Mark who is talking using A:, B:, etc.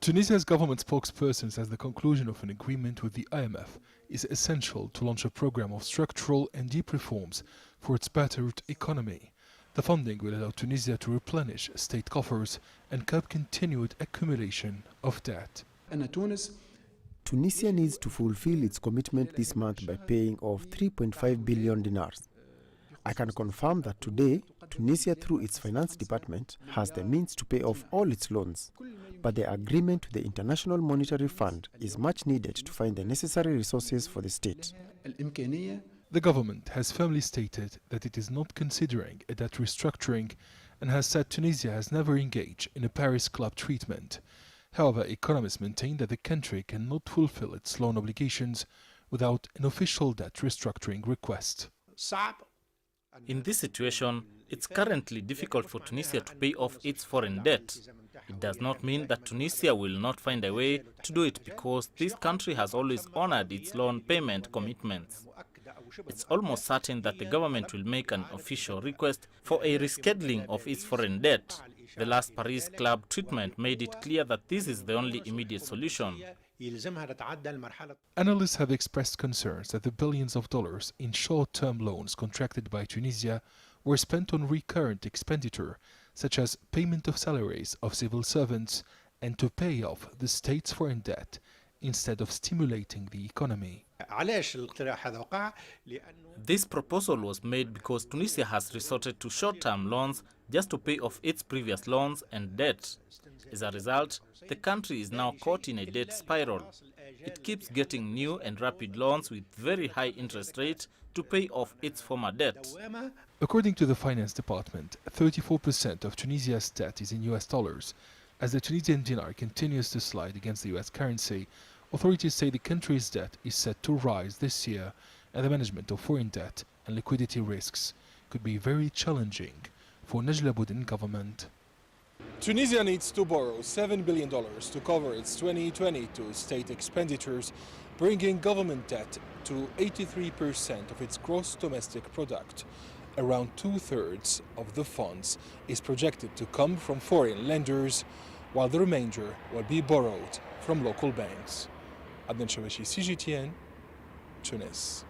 A: Tunisia's government spokesperson says the conclusion of an agreement with the IMF is essential to launch a program of structural and deep reforms for its battered economy. The funding will allow Tunisia to replenish state coffers and curb continued accumulation of debt.
B: Tunisia needs to fulfill its commitment this month by paying off 3.5 billion dinars. I can confirm that today, Tunisia, through its finance department, has the means to pay off all its loans. But the agreement with the International Monetary Fund is much needed to find the necessary resources for the state.
A: The government has firmly stated that it is not considering a debt restructuring and has said Tunisia has never engaged in a Paris Club treatment. However, economists maintain that the country cannot fulfill its loan obligations without an official debt restructuring request.
C: In this situation, it's currently difficult for Tunisia to pay off its foreign debt. It does not mean that Tunisia will not find a way to do it because this country has always honored its loan payment commitments. It's almost certain that the government will make an official request for a rescheduling of its foreign debt. The last Paris Club treatment made it clear that this is the only immediate solution.
A: Analysts have expressed concerns that the billions of dollars in short-term loans contracted by Tunisia were spent on recurrent expenditure, such as payment of salaries of civil servants and to pay off the state's foreign debt, instead of stimulating the economy.
C: This proposal was made because Tunisia has resorted to short-term loans just to pay off its previous loans and debt. As a result, the country is now caught in a debt spiral. It keeps getting new and rapid loans with very high interest rates to pay off its former debt.
A: According to the finance department, 34% of Tunisia's debt is in US dollars. As the Tunisian dinar continues to slide against the US currency, authorities say the country's debt is set to rise this year, and the management of foreign debt and liquidity risks could be very challenging for Najla Boudin government.
D: Tunisia needs to borrow $7 billion to cover its 2022 state expenditures, bringing government debt to 83% of its gross domestic product. Around two-thirds of the funds is projected to come from foreign lenders, while the remainder will be borrowed from local banks. Adnan Shawashi, CGTN, Tunis.